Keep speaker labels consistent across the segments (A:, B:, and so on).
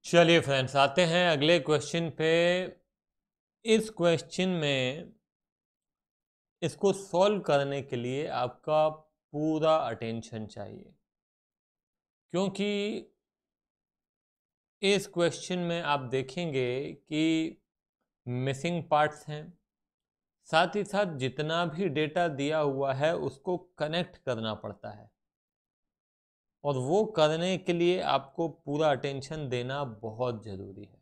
A: चलिए फ्रेंड्स, आते हैं अगले क्वेश्चन पे। इस क्वेश्चन में इसको सॉल्व करने के लिए आपका पूरा अटेंशन चाहिए, क्योंकि इस क्वेश्चन में आप देखेंगे कि मिसिंग पार्ट्स हैं। साथ ही साथ जितना भी डेटा दिया हुआ है उसको कनेक्ट करना पड़ता है, और वो करने के लिए आपको पूरा अटेंशन देना बहुत ज़रूरी है।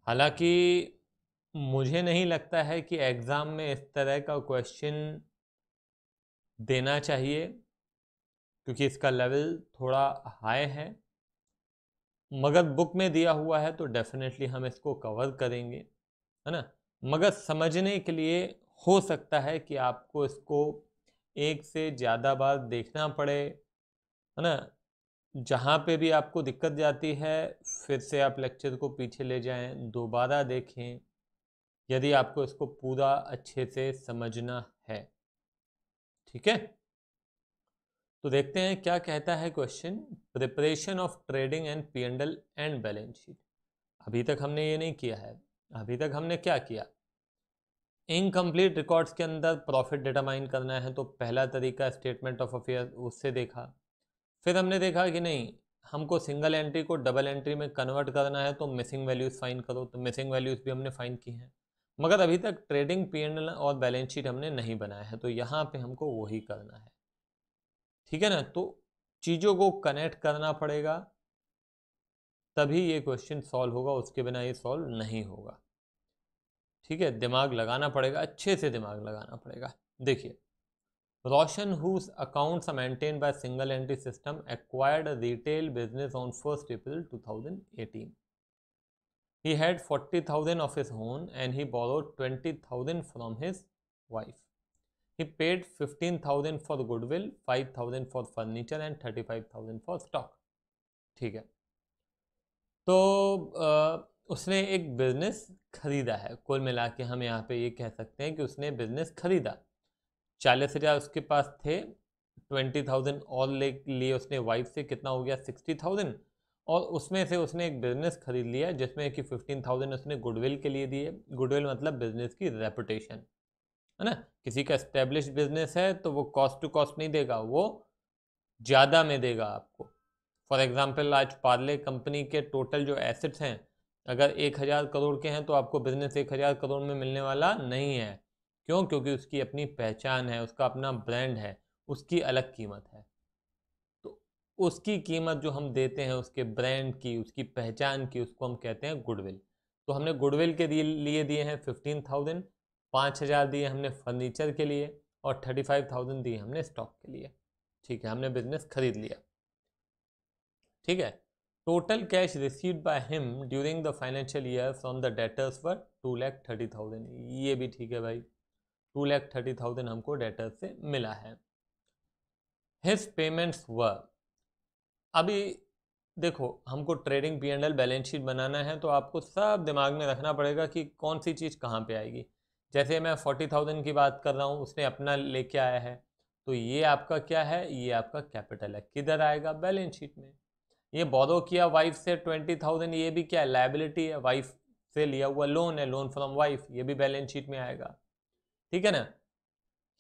A: हालांकि मुझे नहीं लगता है कि एग्ज़ाम में इस तरह का क्वेश्चन देना चाहिए, क्योंकि इसका लेवल थोड़ा हाई है। मगर बुक में दिया हुआ है तो डेफिनेटली हम इसको कवर करेंगे, है ना। मगर समझने के लिए हो सकता है कि आपको इसको एक से ज़्यादा बार देखना पड़े, है ना। जहाँ पे भी आपको दिक्कत जाती है फिर से आप लेक्चर को पीछे ले जाएं, दोबारा देखें, यदि आपको इसको पूरा अच्छे से समझना है। ठीक है, तो देखते हैं क्या कहता है question. Preparation of trading and P&L and balance sheet. अभी तक हमने ये नहीं किया है। अभी तक हमने क्या किया, इनकम्प्लीट रिकॉर्ड्स के अंदर प्रॉफिट डिटरमाइन करना है, तो पहला तरीका स्टेटमेंट ऑफ अफेयर, उससे देखा। फिर हमने देखा कि नहीं, हमको सिंगल एंट्री को डबल एंट्री में कन्वर्ट करना है, तो मिसिंग वैल्यूज फाइंड करो, तो मिसिंग वैल्यूज भी हमने फाइंड की हैं। मगर अभी तक ट्रेडिंग P&L और बैलेंस शीट हमने नहीं बनाया है, तो यहाँ पे हमको वही करना है। ठीक है ना, तो चीज़ों को कनेक्ट करना पड़ेगा, तभी ये क्वेश्चन सॉल्व होगा, उसके बिना ये सॉल्व नहीं होगा। ठीक है, दिमाग लगाना पड़ेगा, अच्छे से दिमाग लगाना पड़ेगा। देखिए, रोशन whose accounts are maintained by single entry system acquired a retail business on 1st April 2018. He had 40,000 of his own and he borrowed 20,000 from his wife. He paid 15,000 for goodwill, 5,000 for furniture and 35,000 for stock. ठीक है, तो उसने एक business खरीदा है। कुल मिला के हम यहाँ पे ये कह सकते हैं कि उसने बिजनेस खरीदा। 40,000 उसके पास थे, 20,000 और ले लिए उसने वाइफ से, कितना हो गया 60,000। और उसमें से उसने एक बिजनेस खरीद लिया जिसमें कि 15,000 उसने गुडविल के लिए दिए। गुडविल मतलब बिजनेस की रेपुटेशन, है ना। किसी का एस्टेब्लिश बिजनेस है तो वो कॉस्ट टू कॉस्ट नहीं देगा, वो ज़्यादा में देगा आपको। फॉर एग्जाम्पल, आज पार्ले कंपनी के टोटल जो एसेट्स हैं अगर 1,000 करोड़ के हैं, तो आपको बिजनेस 1,000 करोड़ में मिलने वाला नहीं है। क्यों? क्योंकि उसकी अपनी पहचान है, उसका अपना ब्रांड है, उसकी अलग कीमत है। तो उसकी कीमत जो हम देते हैं उसके ब्रांड की, उसकी पहचान की, उसको हम कहते हैं गुडविल। तो हमने गुडविल के लिए दिए हैं 15,000, 5,000 दिए हमने फर्नीचर के लिए, और 35,000 दिए हमने स्टॉक के लिए। ठीक है, हमने बिजनेस खरीद लिया। ठीक है, total cash received by him during the financial year from the debtors were 2,30,000। ये भी ठीक है भाई, 2,30,000 हमको डेटर्स से मिला है। हिज पेमेंट्स वर, अभी देखो, हमको ट्रेडिंग P&L बैलेंस शीट बनाना है, तो आपको सब दिमाग में रखना पड़ेगा कि कौन सी चीज़ कहाँ पे आएगी। जैसे मैं 40,000 की बात कर रहा हूँ, उसने अपना लेके आया है, तो ये आपका क्या है, ये आपका कैपिटल है। किधर आएगा? बैलेंस शीट में। ये बोरो किया वाइफ से 20,000, ये भी क्या है, लाइबिलिटी है, वाइफ से लिया हुआ लोन है, लोन फ्रॉम वाइफ, ये भी बैलेंस शीट में आएगा। ठीक है ना।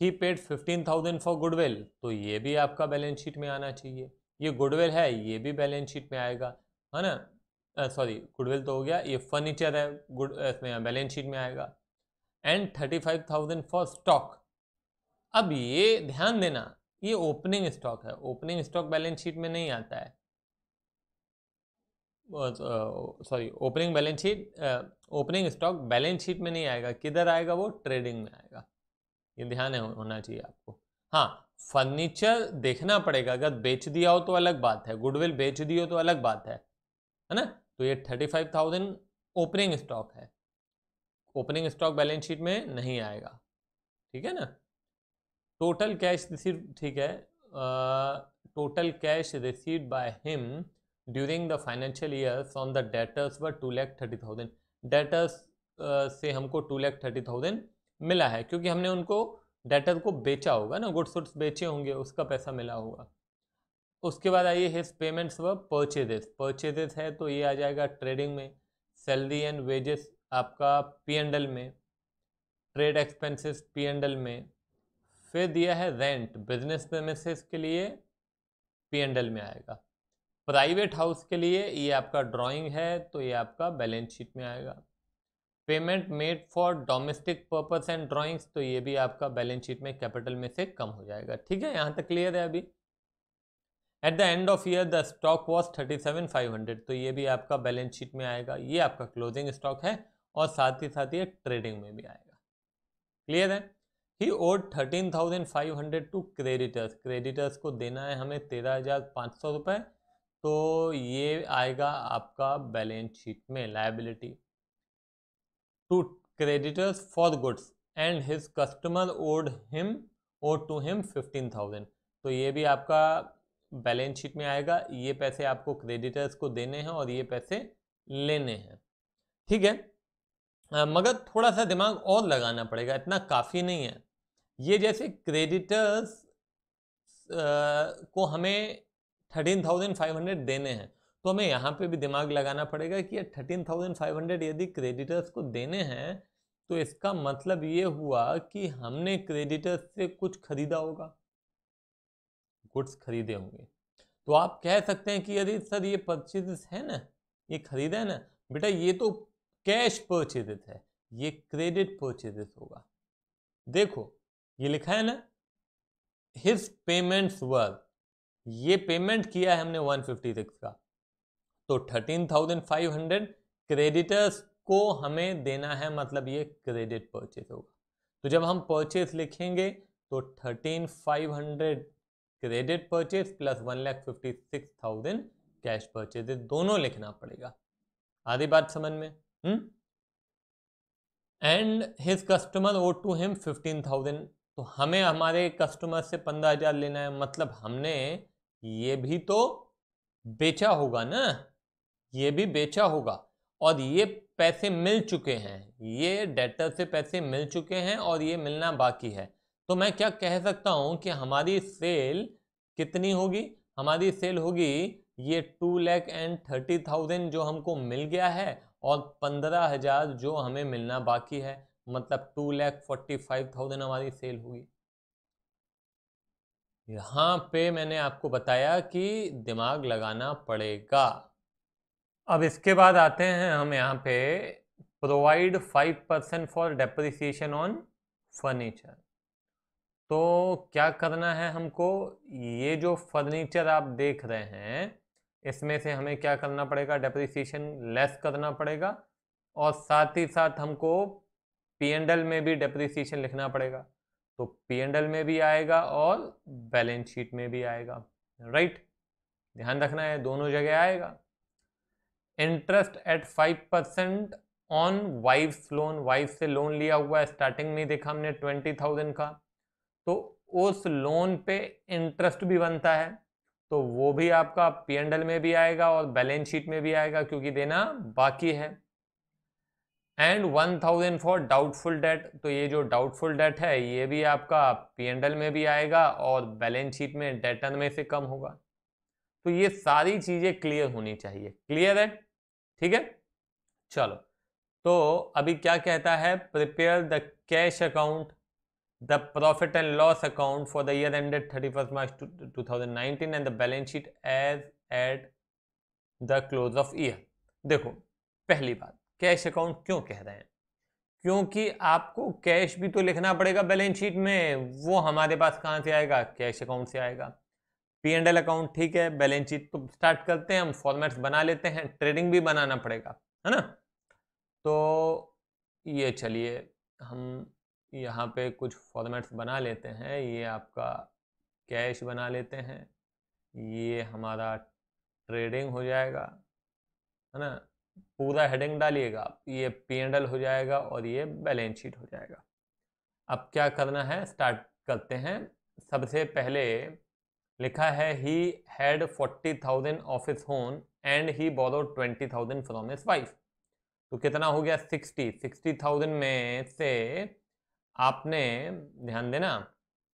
A: ही पेड 15,000 फॉर गुडविल, तो ये भी आपका बैलेंस शीट में आना चाहिए। ये गुडविल है, ये भी बैलेंस शीट में आएगा, है ना। सॉरी, गुडविल तो हो गया, ये फर्नीचर है, गुड इसमें बैलेंस शीट में आएगा। And 35,000 for stock. अब ये ध्यान देना, ये ओपनिंग स्टॉक है, ओपनिंग स्टॉक बैलेंस शीट में नहीं आता है। Sorry, opening balance sheet, opening stock balance sheet में नहीं आएगा, किधर आएगा? वो ट्रेडिंग में आएगा। ये ध्यान होना चाहिए आपको। हाँ, फर्नीचर देखना पड़ेगा, अगर बेच दिया हो तो अलग बात है, गुडविल बेच दी हो तो अलग बात है ना। तो ये 35,000 ओपनिंग स्टॉक है, ओपनिंग स्टॉक बैलेंस शीट में नहीं आएगा। ठीक है ना। टोटल कैश रिसीव, ठीक है, total cash received by him during the financial year from the debtors were 2,30,000। Debtors से हमको 2,30,000 मिला है, क्योंकि हमने उनको डेटर को बेचा होगा ना, गुड्स वुड्स बेचे होंगे, उसका पैसा मिला होगा। उसके बाद आइए हिज पेमेंट्स व परचेजेस। परचेजेस है तो ये आ जाएगा ट्रेडिंग में, सैलरी एंड वेजेस आपका P&L में, ट्रेड एक्सपेंसेस P&L में, फिर दिया है रेंट बिजनेस प्रेमिसेस के लिए P&L में आएगा, प्राइवेट हाउस के लिए ये आपका ड्राइंग है तो ये आपका बैलेंस शीट में आएगा, payment made for domestic purpose and drawings तो ये भी आपका बैलेंस शीट में कैपिटल में से कम हो जाएगा। ठीक है, यहाँ तक क्लियर है। अभी at the end of year the stock was 37,500 तो ये भी आपका बैलेंस शीट में आएगा, ये आपका क्लोजिंग स्टॉक है और साथ ही ये ट्रेडिंग में भी आएगा। क्लियर है। ही ओड 13,500 टू क्रेडिटर्स, क्रेडिटर्स को देना है हमें 13,500 रुपये तो ये आएगा आपका बैलेंस शीट में liability. To creditors for goods and his customer owed to him 15,000 तो ये भी आपका बैलेंस शीट में आएगा। ये पैसे आपको क्रेडिटर्स को देने हैं और ये पैसे लेने हैं। ठीक है, मगर थोड़ा सा दिमाग और लगाना पड़ेगा, इतना काफ़ी नहीं है। ये जैसे क्रेडिटर्स को हमें 13,500 देने हैं तो हमें यहाँ पे भी दिमाग लगाना पड़ेगा कि ये 13,500 यदि क्रेडिटर्स को देने हैं तो इसका मतलब ये हुआ कि हमने क्रेडिटर्स से कुछ खरीदा होगा, गुड्स खरीदे होंगे। तो आप कह सकते हैं कि यदि सर ये परचेजेस है ना, ये खरीदा है ना, बेटा ये तो कैश परचेजेस है, ये क्रेडिट परचेजेस होगा। देखो ये लिखा है ना हिज पेमेंट्स वर, ये पेमेंट किया है हमने 156 का तो 13,500 क्रेडिटर्स को हमें देना है, मतलब ये क्रेडिट परचेज होगा। तो जब हम परचेज लिखेंगे तो 13,500 credit purchase plus 1,56,000 cash purchase, दोनों लिखना पड़ेगा। आधी बात समझ में? And his customer owed to him 15,000 तो हमें हमारे कस्टमर से 15,000 लेना है, मतलब हमने ये भी तो बेचा होगा ना, ये भी बेचा होगा और ये पैसे मिल चुके हैं, ये डेटर से पैसे मिल चुके हैं और ये मिलना बाकी है। तो मैं क्या कह सकता हूं कि हमारी सेल कितनी होगी? हमारी सेल होगी ये 2,30,000 जो हमको मिल गया है और 15,000 जो हमें मिलना बाकी है, मतलब 2,45,000 हमारी सेल होगी। यहाँ पे मैंने आपको बताया कि दिमाग लगाना पड़ेगा। अब इसके बाद आते हैं हम यहाँ पे provide 5% for depreciation on furniture. तो क्या करना है हमको? ये जो फर्नीचर आप देख रहे हैं इसमें से हमें क्या करना पड़ेगा? डेप्रिसिएशन लेस करना पड़ेगा और साथ ही साथ हमको P&L में भी डेप्रिसिएशन लिखना पड़ेगा। तो P&L में भी आएगा और बैलेंस शीट में भी आएगा, राइट? ध्यान रखना है, दोनों जगह आएगा। Interest at 5% on wife's loan, wife से लोन लिया हुआ है, स्टार्टिंग में देखा हमने 20,000 का, तो उस लोन पे इंटरेस्ट भी बनता है तो वो भी आपका P&L में भी आएगा और बैलेंस शीट में भी आएगा क्योंकि देना बाकी है। एंड 1,000 फॉर डाउटफुल डेट, तो ये जो डाउटफुल डेट है ये भी आपका P&L में भी आएगा और बैलेंस शीट में डेटर में से कम होगा। तो ये सारी चीजें क्लियर होनी चाहिए। क्लियर है? ठीक है, चलो। तो अभी क्या कहता है? Prepare the cash account, the profit and loss account for the year ended 31 March 2019 and the balance sheet as at the close of year. देखो, पहली बात, कैश अकाउंट क्यों कह रहे हैं? क्योंकि आपको कैश भी तो लिखना पड़ेगा बैलेंस शीट में, वो हमारे पास कहां से आएगा? कैश अकाउंट से आएगा। P&L अकाउंट ठीक है, बैलेंस शीट तो स्टार्ट करते हैं, हम फॉर्मेट्स बना लेते हैं, ट्रेडिंग भी बनाना पड़ेगा, है ना? तो ये चलिए हम यहाँ पे कुछ फॉर्मेट्स बना लेते हैं। ये आपका कैश बना लेते हैं, ये हमारा ट्रेडिंग हो जाएगा, है ना? पूरा हेडिंग डालिएगा, ये P&L हो जाएगा और ये बैलेंस शीट हो जाएगा। अब क्या करना है? स्टार्ट करते हैं। सबसे पहले लिखा है he had 40,000 of his own and he borrowed 20,000 from his wife. तो कितना हो गया? 60,000 में से आपने, ध्यान देना,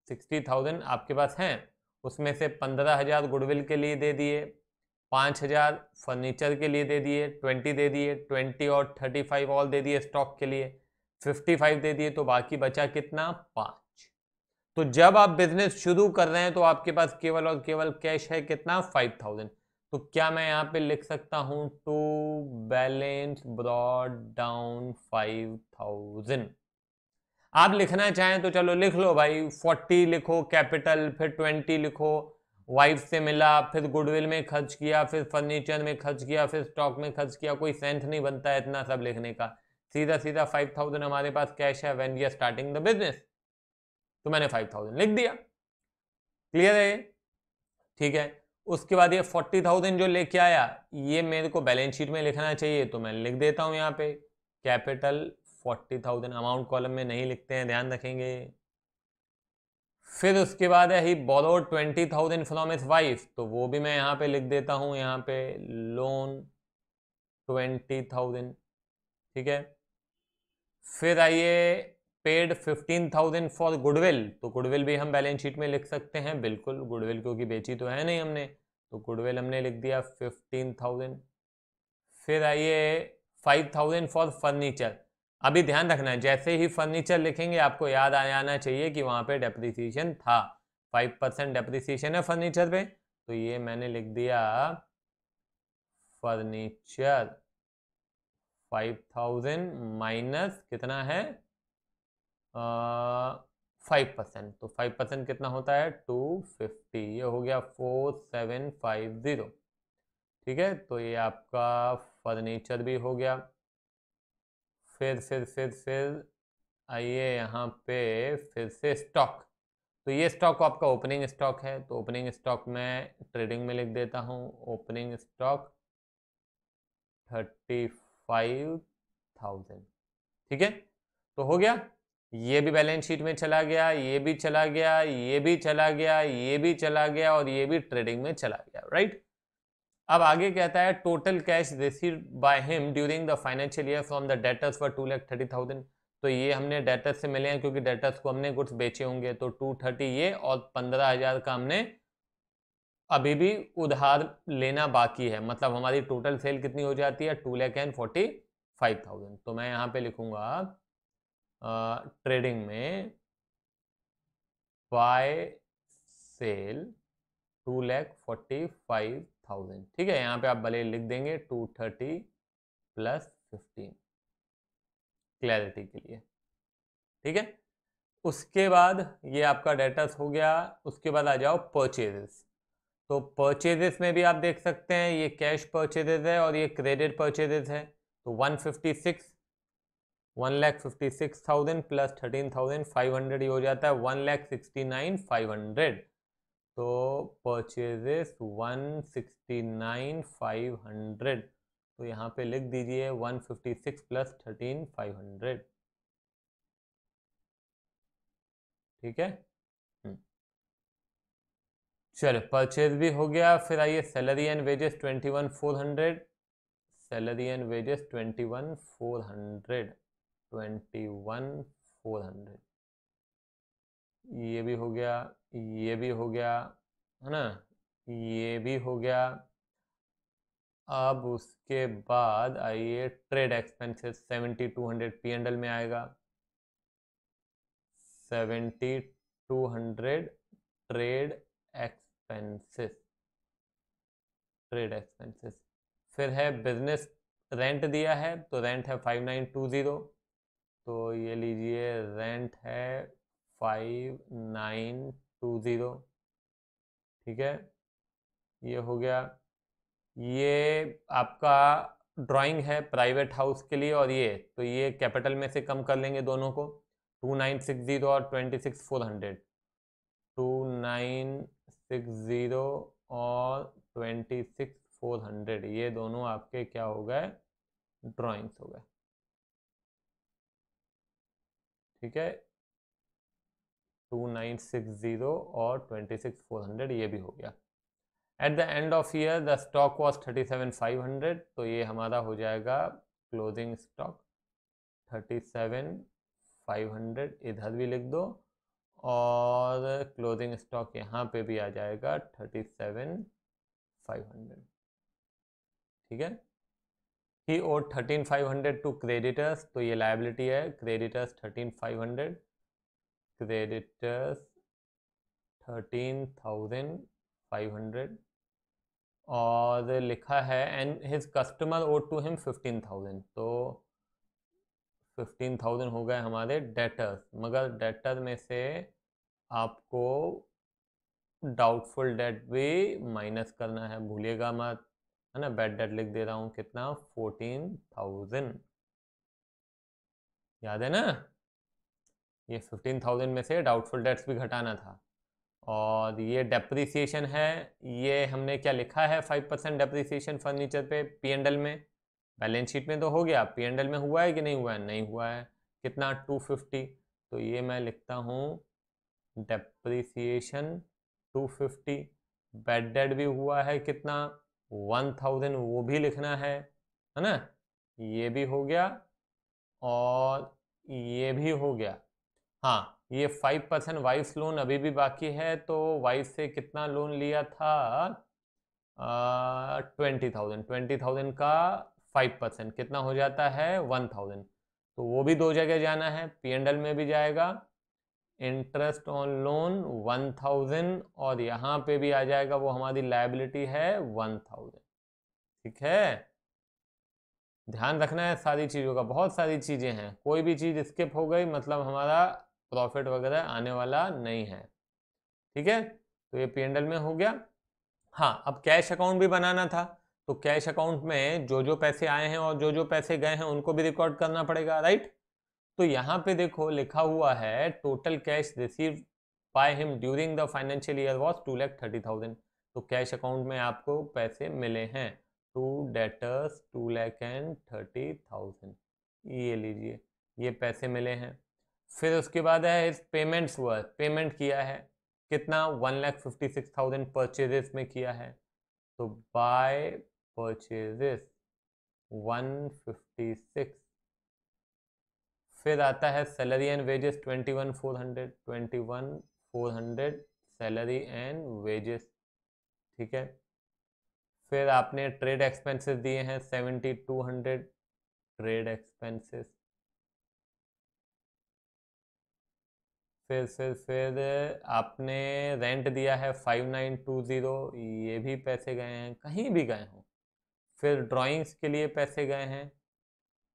A: 60,000 आपके पास हैं उसमें से 15,000 गुडविल के लिए दे दिए, 5,000 फर्नीचर के लिए दे दिए, 20 दे दिए, 20 और 35 और दे दिए स्टॉक के लिए, 55 दे दिए, तो बाकी बचा कितना? 5। तो जब आप बिजनेस शुरू कर रहे हैं तो आपके पास केवल और केवल कैश है कितना? 5,000। तो क्या मैं यहाँ पे लिख सकता हूं टू बैलेंस ब्रॉट डाउन 5,000? आप लिखना चाहें तो चलो लिख लो भाई, 40 लिखो कैपिटल, फिर 20 लिखो वाइफ से मिला, फिर गुडविल में खर्च किया, फिर फर्नीचर में खर्च किया, फिर स्टॉक में खर्च किया। कोई सेंस नहीं बनता है इतना सब लिखने का। सीधा सीधा 5,000 हमारे पास कैश है when we are starting the business, तो मैंने 5,000 लिख दिया। क्लियर है? ठीक है। उसके बाद ये 40,000 जो लेके आया, ये मेरे को बैलेंस शीट में लिखना चाहिए, तो मैं लिख देता हूं यहाँ पे कैपिटल 40,000। अमाउंट कॉलम में नहीं लिखते हैं, ध्यान रखेंगे। फिर उसके बाद है ही बोरोड 20,000 फ्रॉम हिज वाइफ, तो वो भी मैं यहाँ पे लिख देता हूँ, यहाँ पे लोन 20,000। ठीक है। फिर आइए पेड 15,000 फॉर गुडविल, तो गुडविल भी हम बैलेंस शीट में लिख सकते हैं, बिल्कुल गुडविल क्योंकि बेची तो है नहीं हमने, तो गुडविल हमने लिख दिया 15,000। फिर आइए 5,000 फॉर फर्नीचर। अभी ध्यान रखना है, जैसे ही फर्नीचर लिखेंगे आपको याद आ जाना चाहिए कि वहां पे डेप्रिसिएशन था, 5% डेप्रिसिएशन है फर्नीचर पे, तो ये मैंने लिख दिया फर्नीचर 5,000 माइनस कितना है 5%, तो 5% कितना होता है 250, ये हो गया 4750। ठीक है, तो ये आपका फर्नीचर भी हो गया। फिर आइए यहाँ पे फिर से स्टॉक, तो ये स्टॉक आपका ओपनिंग स्टॉक है, तो ओपनिंग स्टॉक में ट्रेडिंग में लिख देता हूँ ओपनिंग स्टॉक 35,000। ठीक है, तो हो गया, ये भी बैलेंस शीट में चला गया, ये भी चला गया, ये भी चला गया, ये भी चला गया, और ये भी ट्रेडिंग में चला गया। राइट। अब आगे कहता है total cash received by him during the financial year from the debtors for 2,30,000। तो ये हमने डेटर्स से मिले हैं क्योंकि डेटर्स को हमने गुड्स बेचे होंगे, तो 230 ये, और 15,000 का हमने अभी भी उधार लेना बाकी है, मतलब हमारी टोटल सेल कितनी हो जाती है 2,45,000। तो मैं यहाँ पे लिखूंगा ट्रेडिंग में बाय सेल 2,45,000। ठीक है, यहाँ पे आप भले लिख देंगे 230 प्लस 15 क्लैरिटी के लिए। ठीक है, उसके बाद ये आपका डेटर्स हो गया। उसके बाद आ जाओ परचेजेस, तो परचेजेस में भी आप देख सकते हैं ये कैश परचेजेस है और ये क्रेडिट परचेजेस है, तो 1,56,000 प्लस 13,500 ये हो जाता है 1,69,500। तो परचेजेस 169,500, तो यहाँ पे लिख दीजिए 156 प्लस 13,500। ठीक है, चलो परचेज भी हो गया। फिर आइए salary and wages 21,400, salary and wages 21,400, 21,400, ये भी हो गया, ये भी हो गया, है ना, ये भी हो गया। अब उसके बाद आइए ट्रेड एक्सपेंसेस 7,200 P&L में आएगा, 7,200 ट्रेड एक्सपेंसेस, ट्रेड एक्सपेंसेस। फिर है बिजनेस रेंट दिया है, तो रेंट है 5,920, तो ये लीजिए रेंट है 5,920। ठीक है, ये हो गया। ये आपका ड्राइंग है प्राइवेट हाउस के लिए, और ये तो ये कैपिटल में से कम कर लेंगे दोनों को, 2,960 और 26,400, 2,960 और 26,400, ये दोनों आपके क्या हो गए ड्राइंग्स हो गए। ठीक है, 2,960 और 26,400 ये भी हो गया। At the end of year the stock was 37,500, तो ये हमारा हो जाएगा क्लोजिंग स्टॉक 37,500, इधर भी लिख दो, और क्लोजिंग स्टॉक यहाँ पे भी आ जाएगा 37,500। ठीक है, ही ओड 13,500 टू क्रेडिटर्स, तो ये लायबिलिटी है, क्रेडिटर्स 13,500, क्रेडिटर्स 13,500, और लिखा है and his customer owed to him 15,000, तो 15,000 हो गए हमारे डेटर्स, मगर डेटर में से आपको डाउटफुल डेट भी माइनस करना है, भूलिएगा मत, है ना। बैड डेट लिख दे रहा हूँ, कितना, 14,000, याद है ना। ये 15,000 में से डाउटफुल डेट्स भी घटाना था। और ये डेप्रिसिएशन है, ये हमने क्या लिखा है, 5% डेप्रिसिएशन फर्नीचर पे पी एंड एल में, बैलेंस शीट में तो हो गया, पी एंड एल में हुआ है कि नहीं हुआ है, नहीं हुआ है, कितना, 250, तो ये मैं लिखता हूँ डेप्रिसिएशन 250, बैड डेट भी हुआ है कितना, 1,000, वो भी लिखना है ना, ये भी हो गया और ये भी हो गया। हाँ, ये 5% वाइफ लोन अभी भी बाकी है, तो वाइफ से कितना लोन लिया था, 20,000 का 5% कितना हो जाता है, 1,000, तो वो भी दो जगह जाना है, पी एंड एल में भी जाएगा, इंटरेस्ट ऑन लोन 1,000, और यहाँ पे भी आ जाएगा, वो हमारी लायबिलिटी है 1,000। ठीक है, ध्यान रखना है सारी चीज़ों का, बहुत सारी चीज़ें हैं, कोई भी चीज़ स्किप हो गई मतलब हमारा प्रॉफिट वगैरह आने वाला नहीं है। ठीक है, तो ये पी एंड एल में हो गया। हाँ, अब कैश अकाउंट भी बनाना था, तो कैश अकाउंट में जो जो पैसे आए हैं और जो जो पैसे गए हैं उनको भी रिकॉर्ड करना पड़ेगा, राइट। तो यहाँ पे देखो लिखा हुआ है total cash receive by him during the financial year was 2,30,000, तो कैश अकाउंट में आपको पैसे मिले हैं, टू डेटर्स 2,30,000, ये लीजिए, ये पैसे मिले हैं। फिर उसके बाद है इस पेमेंट्स हुआ, पेमेंट किया है कितना, 1,56,000 परचेजेस में किया है, तो बाय परचेजेस 156। फिर आता है salary and wages 21,400, 21,400 salary and wages. ठीक है, फिर आपने ट्रेड एक्सपेंसेस दिए हैं 7,200, ट्रेड एक्सपेंसेस। फिर आपने रेंट दिया है 5,920, ये भी पैसे गए हैं, कहीं भी गए हों। फिर ड्राइंग्स के लिए पैसे गए हैं,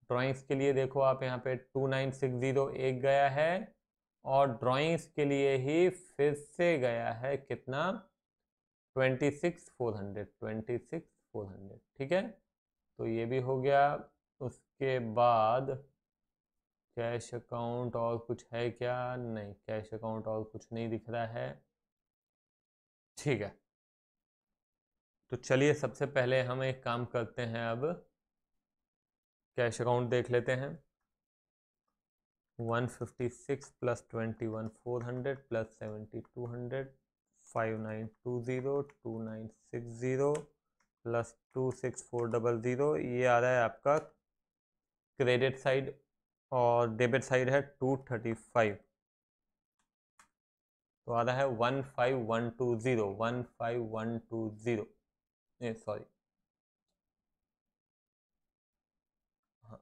A: ड्राइंग्स के लिए देखो आप यहाँ पे 2,960 एक गया है, और ड्राइंग्स के लिए ही फिर से गया है कितना, 26,400, 26,400। ठीक है, तो ये भी हो गया। उसके बाद कैश अकाउंट और कुछ है क्या, नहीं, कैश अकाउंट और कुछ नहीं दिख रहा है। ठीक है, तो चलिए सबसे पहले हम एक काम करते हैं, अब कैश अकाउंट देख लेते हैं। 156 प्लस 21,400 प्लस 7,200, 5,920, 2,960 प्लस 26,400, ये आ रहा है आपका क्रेडिट साइड, और डेबिट साइड है 235, तो आ रहा है 15,120, 15,120, सॉरी, हाँ,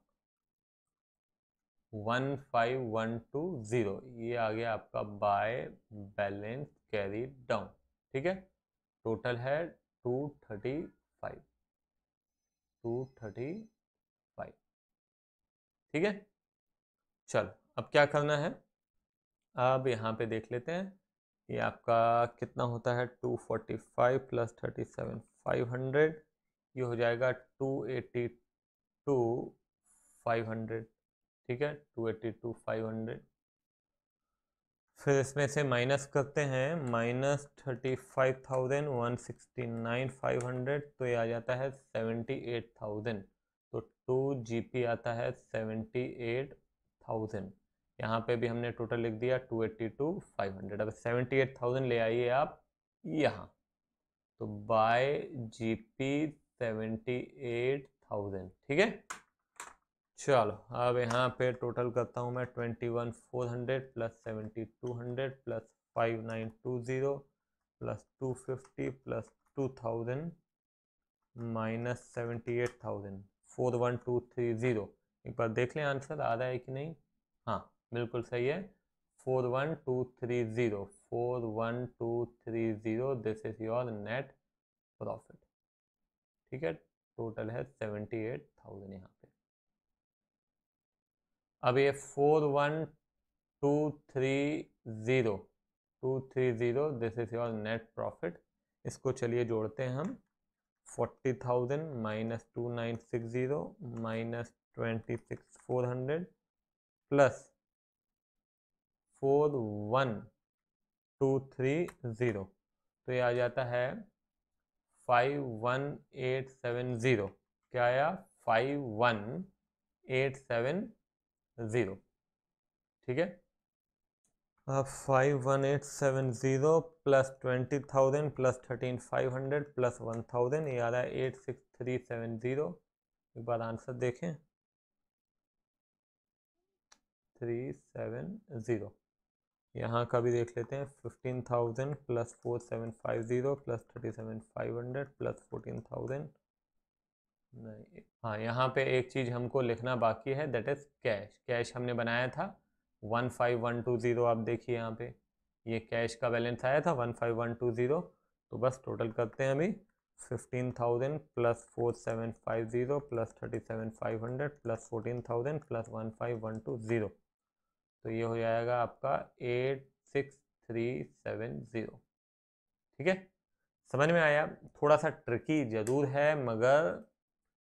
A: 15,120, ये आ गया आपका बाय बैलेंस कैरी डाउन। ठीक है, टोटल है 235, 235। ठीक है, चल अब क्या करना है, अब यहाँ पे देख लेते हैं, ये आपका कितना होता है, 245 प्लस 37,500, ये हो जाएगा 282,500। ठीक है, 282,500। फिर इसमें से माइनस करते हैं, -35,169,500, तो ये आ जाता है 78,000, तो 2 GP आता है 78,000। यहाँ पे भी हमने टोटल लिख दिया 282,500। अब 78,000 ले आइए आप यहाँ, तो बाय GP 78,000। ठीक है, चलो अब यहाँ पे टोटल करता हूँ मैं 21,400 plus 7,200 plus 5,920 plus 250 plus 2,000 minus 78,000 41230। एक बार देख लें आंसर आ रहा है कि नहीं। हाँ बिल्कुल सही है, 41230 41230, this is your net profit. ठीक है, टोटल है 78,000 यहाँ पे। अब ये 41230 this is your net profit, इसको चलिए जोड़ते हैं हम। 40,000 माइनस 2960 माइनस 26,400 प्लस 41230, तो ये आ जाता है 51870। क्या आया? 51870। ठीक है, अब 51870 प्लस 20,000 प्लस 13,500 प्लस 1,000, ये आ रहा है 86370। एक बार आंसर देखें, 370। यहाँ का भी देख लेते हैं, 15,000 प्लस 4750 प्लस 37,500 प्लस 14,000। नहीं, हाँ यहाँ पे एक चीज़ हमको लिखना बाकी है, दैट इज कैश। कैश हमने बनाया था 15,120। आप देखिए यहाँ पे ये कैश का बैलेंस आया था 15,120। तो बस टोटल करते हैं अभी, 15,000 प्लस 4750 प्लस 37,500 प्लस 14,000 प्लस 15,120, तो ये हो जाएगा आपका 86370। ठीक है, समझ में आया? थोड़ा सा ट्रिकी जरूर है, मगर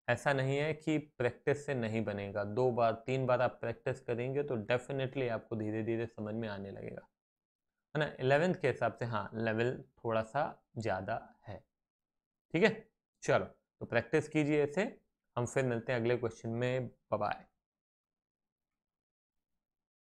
A: ऐसा नहीं है कि प्रैक्टिस से नहीं बनेगा। 2 बार 3 बार आप प्रैक्टिस करेंगे तो डेफिनेटली आपको धीरे धीरे समझ में आने लगेगा, है ना। 11th के हिसाब से हाँ लेवल थोड़ा सा ज़्यादा है। ठीक है, चलो तो प्रैक्टिस कीजिए ऐसे। हम फिर मिलते हैं अगले क्वेश्चन में। Bye bye.